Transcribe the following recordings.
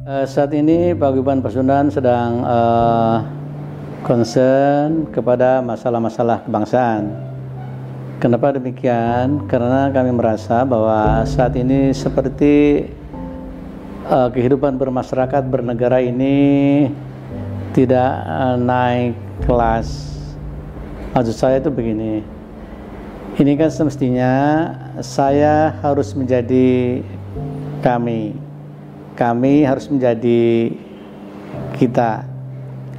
Saat ini Paguyuban Pasundan sedang concern kepada masalah-masalah kebangsaan. Kenapa demikian? Karena kami merasa bahwa saat ini seperti kehidupan bermasyarakat bernegara ini tidak naik kelas. Maksud saya itu begini, ini kan semestinya saya harus menjadi kami harus menjadi kita.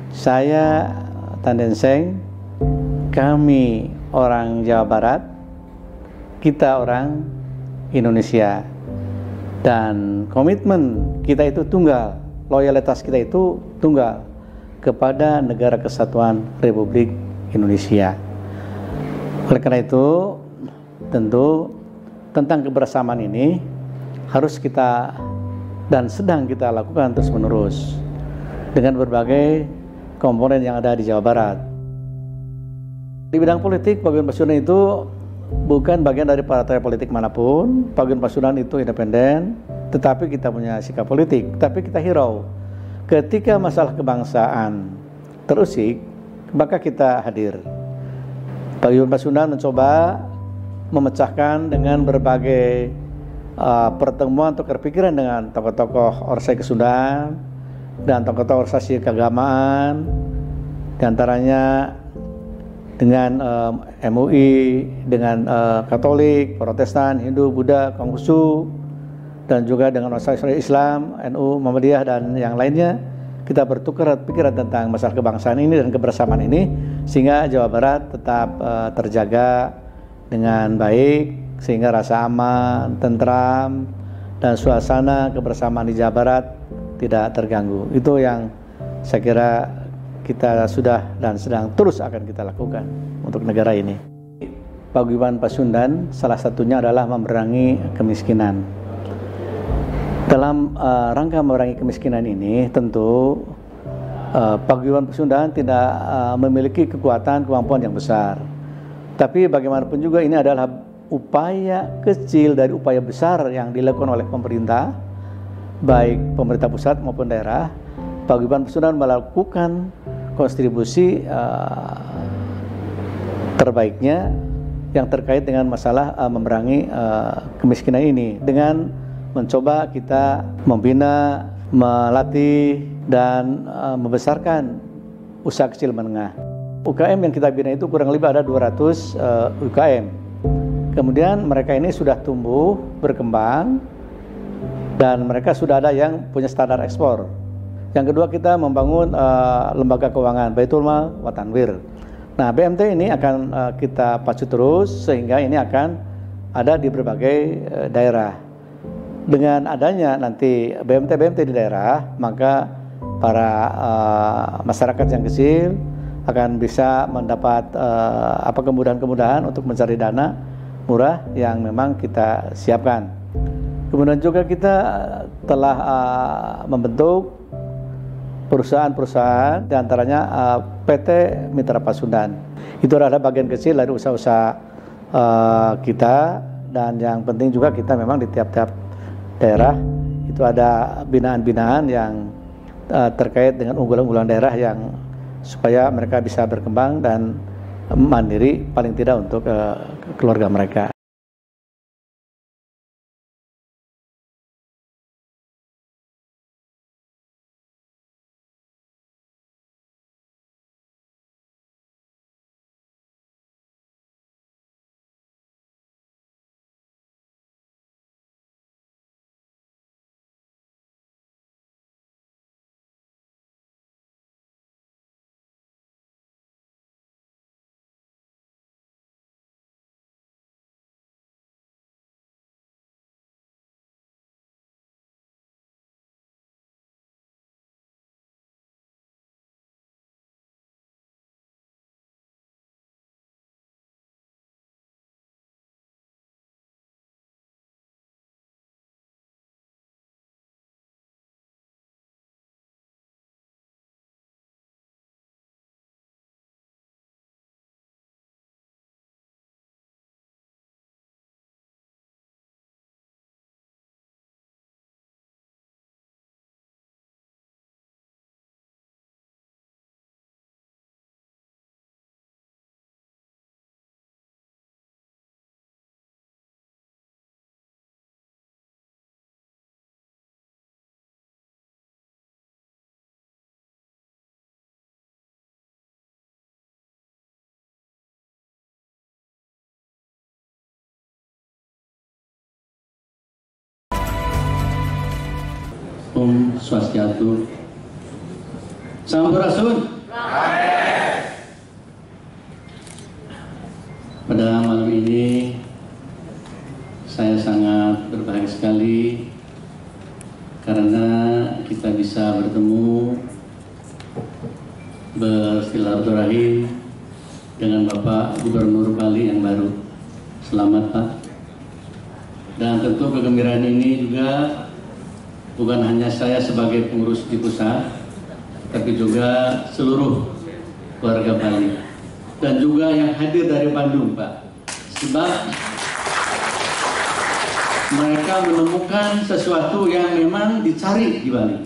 Saya Tanden Seng, kami orang Jawa Barat, kita orang Indonesia. Dan komitmen kita itu tunggal, loyalitas kita itu tunggal kepada Negara Kesatuan Republik Indonesia. Oleh karena itu, tentu tentang kebersamaan ini harus kita dan sedang kita lakukan terus-menerus dengan berbagai komponen yang ada di Jawa Barat. Di bidang politik, Paguyuban Pasundan itu bukan bagian dari partai politik manapun. Paguyuban Pasundan itu independen, tetapi kita punya sikap politik, tapi kita hirau. Ketika masalah kebangsaan terusik, maka kita hadir. Paguyuban Pasundan mencoba memecahkan dengan berbagai pertemuan atau perpikiran dengan tokoh-tokoh organisasi Kesundan dan tokoh-tokoh organisasi keagamaan, diantaranya dengan MUI, dengan Katolik, Protestan, Hindu, Buddha, Konghucu, dan juga dengan organisasi Islam, NU, Muhammadiyah, dan yang lainnya. Kita bertukar pikiran tentang masalah kebangsaan ini dan kebersamaan ini, sehingga Jawa Barat tetap terjaga dengan baik, sehingga rasa aman, tentram, dan suasana kebersamaan di Jawa Barat tidak terganggu. Itu yang saya kira kita sudah dan sedang terus akan kita lakukan untuk negara ini. Paguyuban Pasundan salah satunya adalah memerangi kemiskinan. Dalam rangka memerangi kemiskinan ini, tentu Paguyuban Pasundan tidak memiliki kemampuan yang besar. Tapi bagaimanapun juga ini adalah upaya kecil dari upaya besar yang dilakukan oleh pemerintah, baik pemerintah pusat maupun daerah. Paguyuban Pasundan melakukan kontribusi terbaiknya yang terkait dengan masalah memerangi kemiskinan ini, dengan mencoba kita membina, melatih, dan membesarkan usaha kecil menengah. UKM yang kita bina itu kurang lebih ada 200 UKM. Kemudian mereka ini sudah tumbuh, berkembang, dan mereka sudah ada yang punya standar ekspor. Yang kedua, kita membangun lembaga keuangan, Baitul Mal wa Tanwir. Nah, BMT ini akan kita pacu terus sehingga ini akan ada di berbagai daerah. Dengan adanya nanti BMT di daerah, maka para masyarakat yang kecil akan bisa mendapat kemudahan-kemudahan untuk mencari dana murah yang memang kita siapkan. Kemudian juga kita telah membentuk perusahaan-perusahaan, diantaranya PT Mitra Pasundan. Itu adalah bagian kecil dari usaha-usaha kita, dan yang penting juga kita memang di tiap-tiap daerah itu ada binaan-binaan yang terkait dengan unggulan-unggulan daerah yang supaya mereka bisa berkembang dan mandiri paling tidak untuk keluarga mereka. Om Swastiastu. Sampurasun. Pada malam ini saya sangat berbahagia sekali karena kita bisa bertemu bersilaturahim dengan Bapak Gubernur Bali yang baru. Selamat Pak. Dan tentu kegembiraan ini juga bukan hanya saya sebagai pengurus di pusat, tapi juga seluruh keluarga Bali dan juga yang hadir dari Bandung Pak. Sebab mereka menemukan sesuatu yang memang dicari di Bali.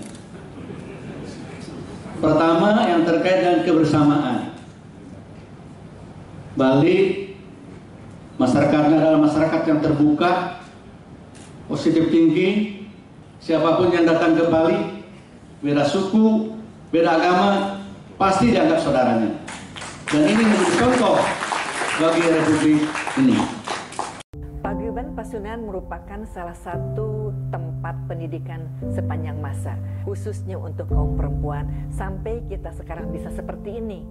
Pertama yang terkait dengan kebersamaan. Bali masyarakatnya adalah masyarakat yang terbuka, positif thinking. Siapapun yang datang ke Bali, beda suku, beda agama, pasti dianggap saudaranya. Dan ini menjadi contoh bagi Republik ini. Paguyuban Pasundan merupakan salah satu tempat pendidikan sepanjang masa, khususnya untuk kaum perempuan, sampai kita sekarang bisa seperti ini.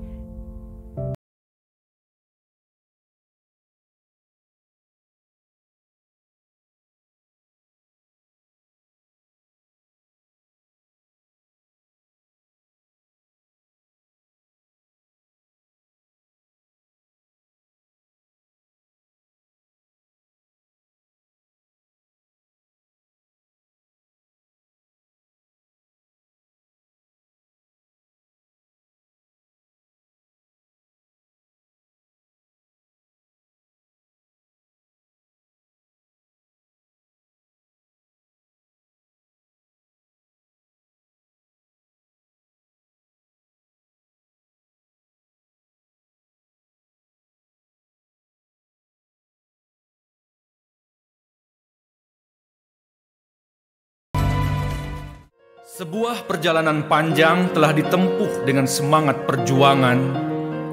Sebuah perjalanan panjang telah ditempuh dengan semangat perjuangan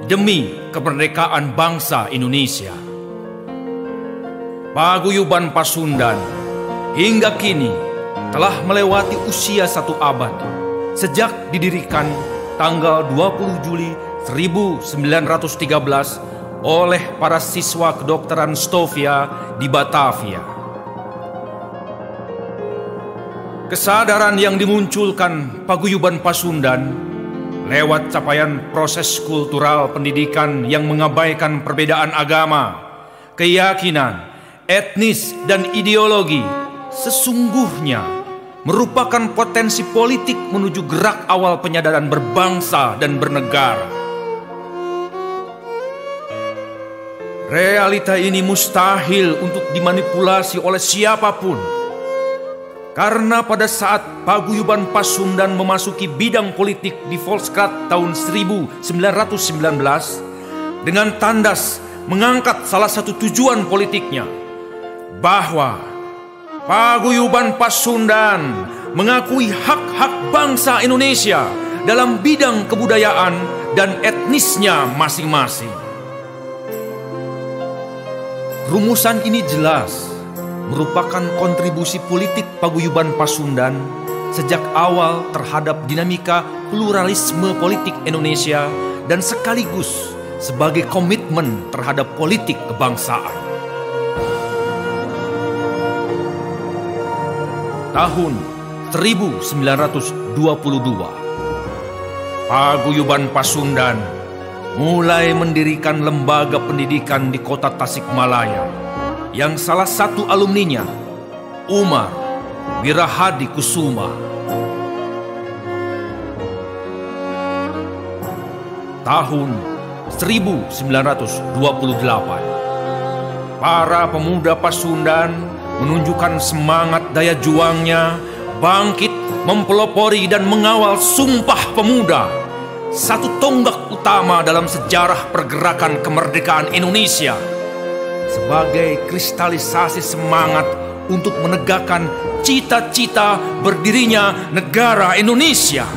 demi kemerdekaan bangsa Indonesia. Paguyuban Pasundan hingga kini telah melewati usia 1 abad sejak didirikan tanggal 20 Juli 1913 oleh para siswa kedokteran Stovia di Batavia. Kesadaran yang dimunculkan Paguyuban Pasundan lewat capaian proses kultural pendidikan yang mengabaikan perbedaan agama, keyakinan, etnis, dan ideologi sesungguhnya merupakan potensi politik menuju gerak awal penyadaran berbangsa dan bernegara. Realita ini mustahil untuk dimanipulasi oleh siapapun. Karena pada saat Paguyuban Pasundan memasuki bidang politik di Volkskrad tahun 1919 dengan tandas mengangkat salah satu tujuan politiknya, bahwa Paguyuban Pasundan mengakui hak-hak bangsa Indonesia dalam bidang kebudayaan dan etnisnya masing-masing. Rumusan ini jelas merupakan kontribusi politik Paguyuban Pasundan sejak awal terhadap dinamika pluralisme politik Indonesia dan sekaligus sebagai komitmen terhadap politik kebangsaan. Tahun 1922, Paguyuban Pasundan mulai mendirikan lembaga pendidikan di kota Tasikmalaya yang salah satu alumninya, Umar Wirahadi Kusuma. Tahun 1928, para pemuda Pasundan menunjukkan semangat daya juangnya, bangkit mempelopori dan mengawal Sumpah Pemuda, satu tonggak utama dalam sejarah pergerakan kemerdekaan Indonesia, sebagai kristalisasi semangat untuk menegakkan cita-cita berdirinya negara Indonesia.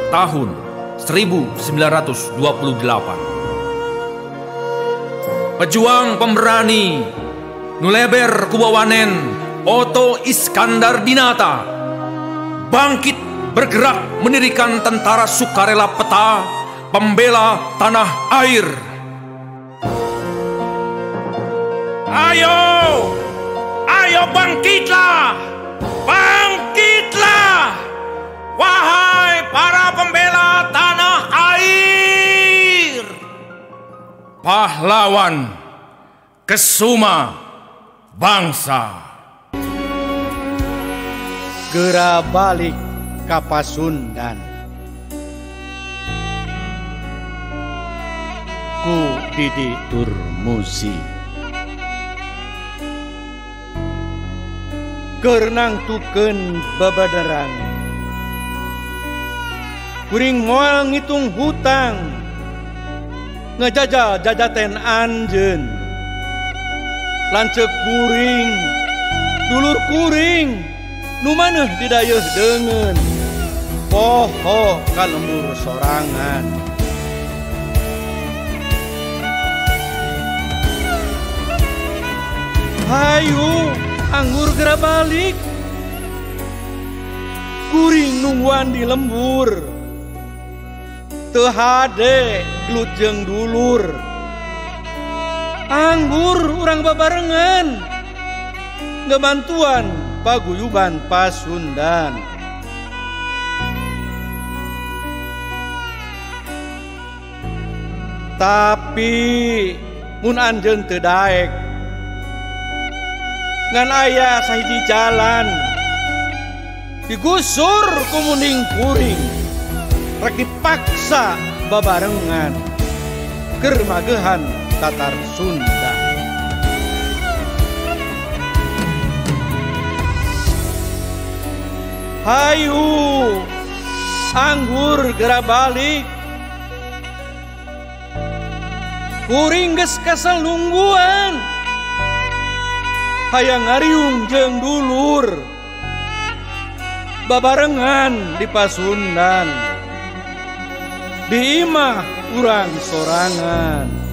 Tahun 1928, pejuang pemberani Nuleber Kubawanen Oto Iskandar Dinata bangkit bergerak mendirikan tentara sukarela peta pembela tanah air. Ayo, ayo bangkitlah, bangkitlah, wahai para pembela tanah air, pahlawan kesuma bangsa. Gera balik ka Pasundan ku Didi Turmuzi. Keur nangtukeun babaderan kuring moal ngitung hutang ngejajal jajaten anjeun lanceuk kuring dulur kuring nu maneh didayeuh deungeun poho ka lembur sorangan. Hayu anggur gera balik kuring nungguan di lembur teu hade gelut jeung dulur anggur urang babarengan ngebantuan paguyuban Pasundan. Tapi mun anjeun teu daek ngan aya sahiji jalan digusur ku muning kuring rek dipaksa babarengan keur magehan Tatar Sunda. Hayu anggur gera balik kuring geus kesel nungguan hayang ngariung jeung dulur babarengan di Pasundan di imah urang sorangan.